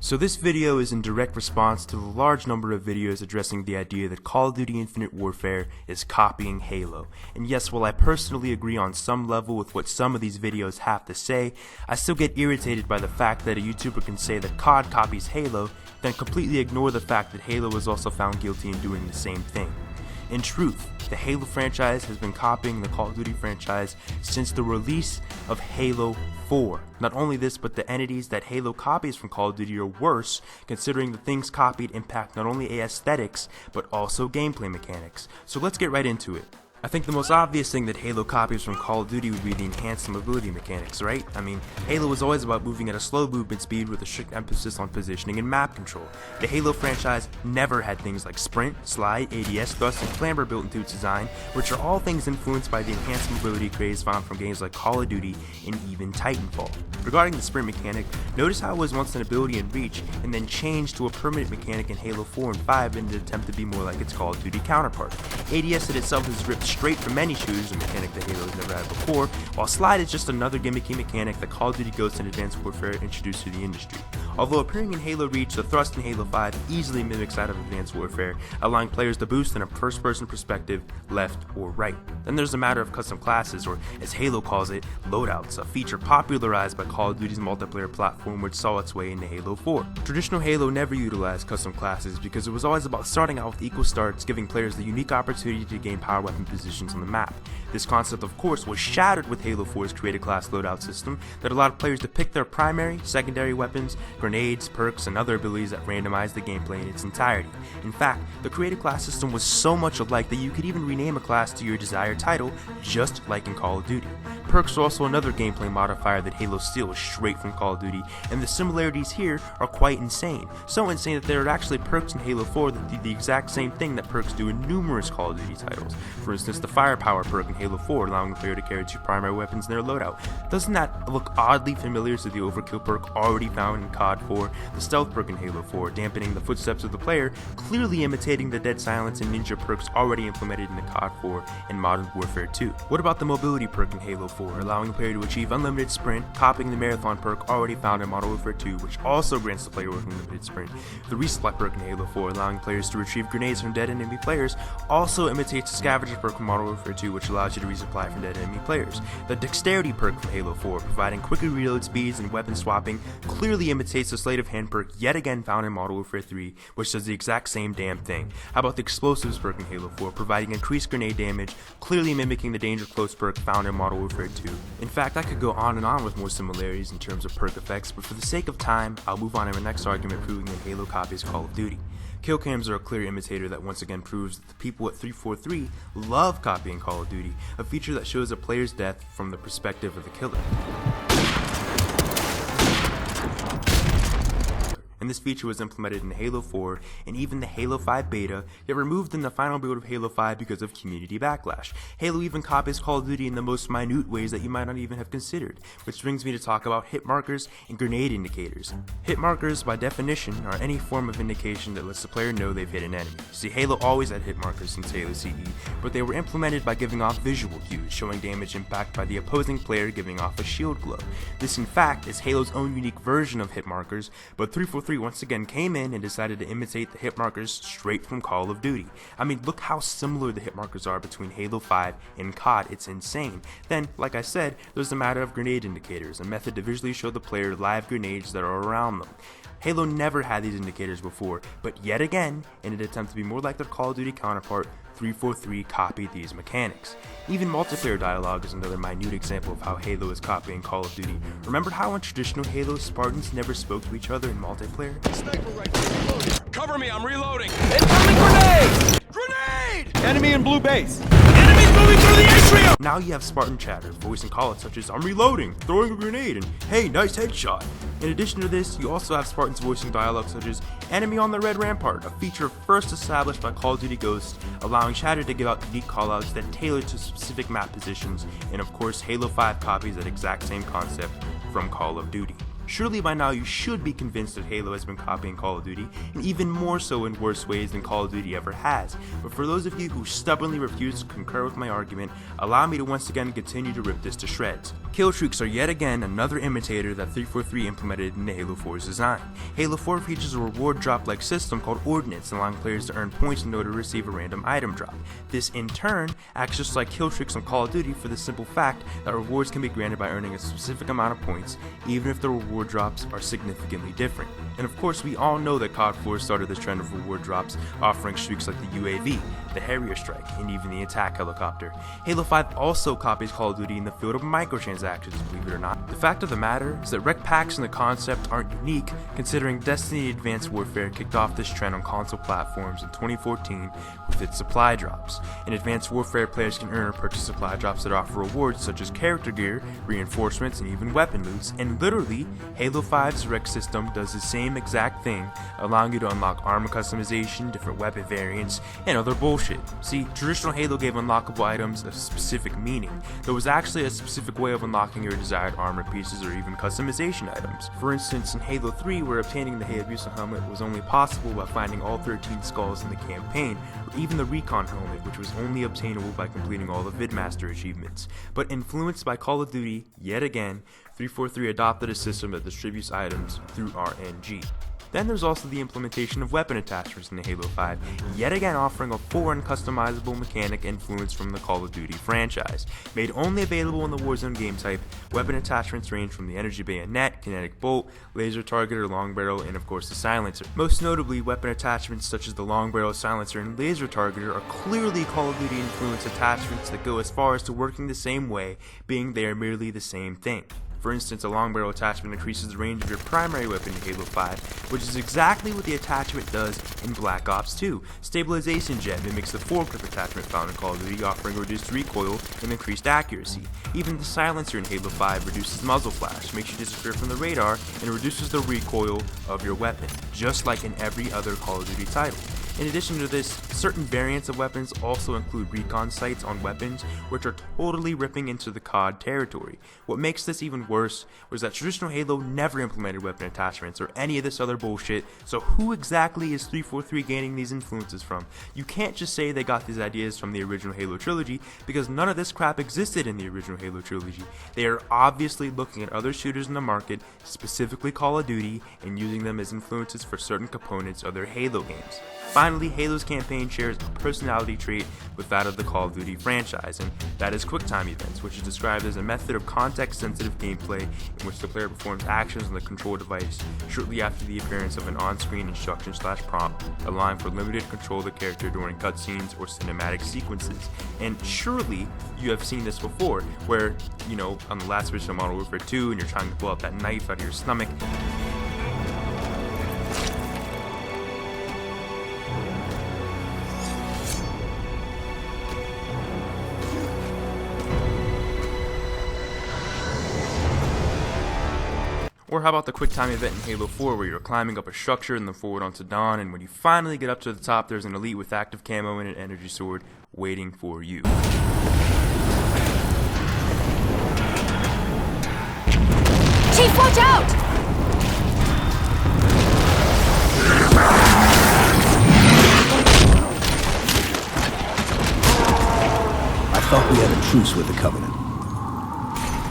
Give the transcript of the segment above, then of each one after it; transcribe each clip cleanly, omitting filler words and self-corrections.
So this video is in direct response to the large number of videos addressing the idea that Call of Duty Infinite Warfare is copying Halo. And yes, while I personally agree on some level with what some of these videos have to say, I still get irritated by the fact that a YouTuber can say that COD copies Halo, then completely ignore the fact that Halo was also found guilty in doing the same thing. In truth, the Halo franchise has been copying the Call of Duty franchise since the release of Halo 4. Not only this, but the entities that Halo copies from Call of Duty are worse, considering the things copied impact not only aesthetics, but also gameplay mechanics. So let's get right into it. I think the most obvious thing that Halo copies from Call of Duty would be the enhanced mobility mechanics, right? I mean, Halo was always about moving at a slow movement speed with a strict emphasis on positioning and map control. The Halo franchise never had things like sprint, slide, ADS, thrust, and clamber built into its design, which are all things influenced by the enhanced mobility craze found from games like Call of Duty and even Titanfall. Regarding the sprint mechanic, notice how it was once an ability in Reach, and then changed to a permanent mechanic in Halo 4 and 5 in an attempt to be more like its Call of Duty counterpart. ADS in itself is ripped straight from many shooters, a mechanic that Halo has never had before, while slide is just another gimmicky mechanic that Call of Duty Ghosts and Advanced Warfare introduced to the industry. Although appearing in Halo Reach, the thrust in Halo 5 easily mimics that of Advanced Warfare, allowing players to boost in a first-person perspective, left or right. Then there's the matter of custom classes, or as Halo calls it, loadouts, a feature popularized by Call of Duty's multiplayer platform which saw its way into Halo 4. Traditional Halo never utilized custom classes because it was always about starting out with equal starts, giving players the unique opportunity to gain power weapon positions on the map. This concept, of course, was shattered with Halo 4's created class loadout system that allowed players to pick their primary, secondary weapons, grenades, perks, and other abilities that randomized the gameplay in its entirety. In fact, the created class system was so much alike that you could even rename a class to your desired title, just like in Call of Duty. Perks are also another gameplay modifier that Halo steals straight from Call of Duty, and the similarities here are quite insane. So insane that there are actually perks in Halo 4 that do the exact same thing that perks do in numerous Call of Duty titles. For instance, the Firepower perk in Halo 4, allowing the player to carry 2 primary weapons in their loadout. Doesn't that look oddly familiar to the Overkill perk already found in COD 4? The Stealth perk in Halo 4, dampening the footsteps of the player, clearly imitating the Dead Silence and Ninja perks already implemented in the COD 4 and Modern Warfare 2. What about the Mobility perk in Halo 4, allowing the player to achieve unlimited sprint, copying the Marathon perk already found in Modern Warfare 2, which also grants the player unlimited sprint. The Resupply perk in Halo 4, allowing players to retrieve grenades from dead enemy players, also imitates the Scavenger perk from Modern Warfare 2, which allows you to resupply from dead enemy players. The Dexterity perk from Halo 4, providing quicker reload speeds and weapon swapping, clearly imitates the Sleight of Hand perk yet again found in Modern Warfare 3, which does the exact same damn thing. How about the Explosives perk in Halo 4, providing increased grenade damage, clearly mimicking the Danger Close perk found in Modern Warfare 2. In fact, I could go on and on with more similarities in terms of perk effects, but for the sake of time, I'll move on to my next argument proving that Halo copies Call of Duty. Kill cams are a clear imitator that once again proves that the people at 343 love copying Call of Duty, a feature that shows a player's death from the perspective of the killer. And this feature was implemented in Halo 4 and even the Halo 5 beta, yet removed in the final build of Halo 5 because of community backlash. Halo even copies Call of Duty in the most minute ways that you might not even have considered, which brings me to talk about hit markers and grenade indicators. Hit markers, by definition, are any form of indication that lets the player know they've hit an enemy. See, Halo always had hit markers since Halo CE, but they were implemented by giving off visual cues, showing damage impact by the opposing player giving off a shield glow. This, in fact, is Halo's own unique version of hit markers, but 343 once again came in and decided to imitate the hit markers straight from Call of Duty. I mean, look how similar the hit markers are between Halo 5 and COD, it's insane. Then, like I said, there's the matter of grenade indicators, a method to visually show the player live grenades that are around them. Halo never had these indicators before, but yet again, in an attempt to be more like their Call of Duty counterpart, 343 copied these mechanics. Even multiplayer dialogue is another minute example of how Halo is copying Call of Duty. Remember how in traditional Halo, Spartans never spoke to each other in multiplayer? Sniper rifle reloading. Cover me, I'm reloading. Incoming grenade! Grenade! Enemy in blue base. Enemies moving through the atrium! Now you have Spartan chatter, voicing callouts such as, "I'm reloading, throwing a grenade," and "Hey, nice headshot." In addition to this, you also have Spartans voicing dialogue such as, "Enemy on the red rampart," a feature first established by Call of Duty Ghosts, allowing chatter to give out unique callouts that tailor to specific map positions, and of course Halo 5 copies that exact same concept from Call of Duty. Surely by now you should be convinced that Halo has been copying Call of Duty, and even more so in worse ways than Call of Duty ever has. But for those of you who stubbornly refuse to concur with my argument, allow me to once again continue to rip this to shreds. Killstreaks are yet again another imitator that 343 implemented into Halo 4's design. Halo 4 features a reward drop-like system called Ordnance, allowing players to earn points in order to receive a random item drop. This in turn acts just like Killstreaks on Call of Duty for the simple fact that rewards can be granted by earning a specific amount of points, even if the reward drops are significantly different. And of course we all know that COD 4 started this trend of reward drops, offering streaks like the UAV, the Harrier Strike, and even the attack helicopter. Halo 5 also copies Call of Duty in the field of microtransactions, believe it or not. The fact of the matter is that REQ packs and the concept aren't unique, considering Destiny Advanced Warfare kicked off this trend on console platforms in 2014 with its supply drops. In Advanced Warfare, players can earn or purchase supply drops that offer rewards such as character gear, reinforcements, and even weapon loots, and literally, Halo 5's REQ system does the same exact thing, allowing you to unlock armor customization, different weapon variants, and other bullshit. See, traditional Halo gave unlockable items a specific meaning. There was actually a specific way of unlocking your desired armor pieces or even customization items. For instance, in Halo 3, where obtaining the Hayabusa helmet was only possible by finding all 13 skulls in the campaign, or even the Recon helmet, which was only obtainable by completing all the Vidmaster achievements. But influenced by Call of Duty, yet again, 343 adopted a system that distributes items through RNG. Then there's also the implementation of weapon attachments in the Halo 5, yet again offering a foreign customizable mechanic influence from the Call of Duty franchise. Made only available in the Warzone game type, weapon attachments range from the energy bayonet, kinetic bolt, laser targeter, long barrel, and of course the silencer. Most notably, weapon attachments such as the long barrel, silencer, and laser targeter are clearly Call of Duty influenced attachments that go as far as to working the same way, being they are merely the same thing. For instance, a long barrel attachment increases the range of your primary weapon in Halo 5, which is exactly what the attachment does in Black Ops 2. Stabilization Jet mimics the foregrip attachment found in Call of Duty, offering reduced recoil and increased accuracy. Even the silencer in Halo 5 reduces muzzle flash, makes you disappear from the radar, and reduces the recoil of your weapon, just like in every other Call of Duty title. In addition to this, certain variants of weapons also include recon sights on weapons, which are totally ripping into the COD territory. What makes this even worse was that traditional Halo never implemented weapon attachments or any of this other bullshit, so who exactly is 343 gaining these influences from? You can't just say they got these ideas from the original Halo trilogy, because none of this crap existed in the original Halo trilogy. They are obviously looking at other shooters in the market, specifically Call of Duty, and using them as influences for certain components of their Halo games. Finally, Halo's campaign shares a personality trait with that of the Call of Duty franchise, and that is QuickTime events, which is described as a method of context-sensitive gameplay in which the player performs actions on the control device shortly after the appearance of an on-screen instruction/prompt, allowing for limited control of the character during cutscenes or cinematic sequences. And surely you have seen this before, where, on the last mission of Modern Warfare 2, and you're trying to pull out that knife out of your stomach. Or how about the QuickTime event in Halo 4 where you're climbing up a structure and then forward onto Dawn, and when you finally get up to the top, there's an elite with active camo and an energy sword waiting for you. Chief, watch out! I thought we had a truce with the Covenant.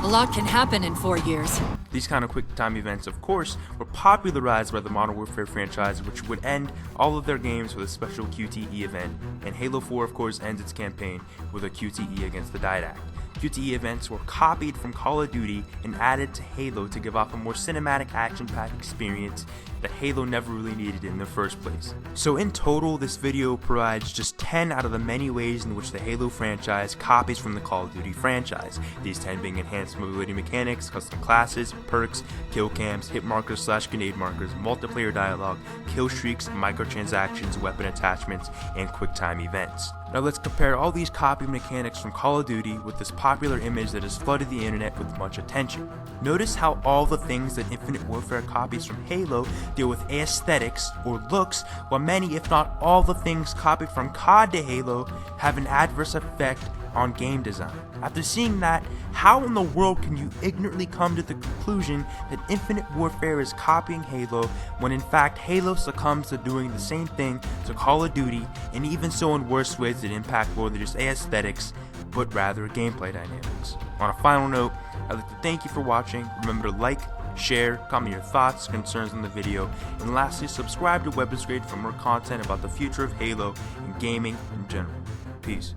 A lot can happen in 4 years. These kind of quick time events, of course, were popularized by the Modern Warfare franchise, which would end all of their games with a special QTE event, and Halo 4 of course ends its campaign with a QTE against the Didact. QTE events were copied from Call of Duty and added to Halo to give off a more cinematic action-packed experience that Halo never really needed in the first place. So in total, this video provides just 10 out of the many ways in which the Halo franchise copies from the Call of Duty franchise, these 10 being enhanced mobility mechanics, custom classes, perks, kill cams, hit markers / grenade markers, multiplayer dialogue, kill streaks, microtransactions, weapon attachments, and quick time events. Now let's compare all these copy mechanics from Call of Duty with this popular image that has flooded the internet with much attention. Notice how all the things that Infinite Warfare copies from Halo deal with aesthetics or looks, while many if not all the things copied from COD to Halo have an adverse effect on game design. After seeing that, how in the world can you ignorantly come to the conclusion that Infinite Warfare is copying Halo when in fact Halo succumbs to doing the same thing to Call of Duty, and even so in worse ways that impact more than just aesthetics, but rather gameplay dynamics? On a final note, I'd like to thank you for watching. Remember to like, share, comment your thoughts, concerns on the video, and lastly, subscribe to Weapons Grade for more content about the future of Halo and gaming in general. Peace.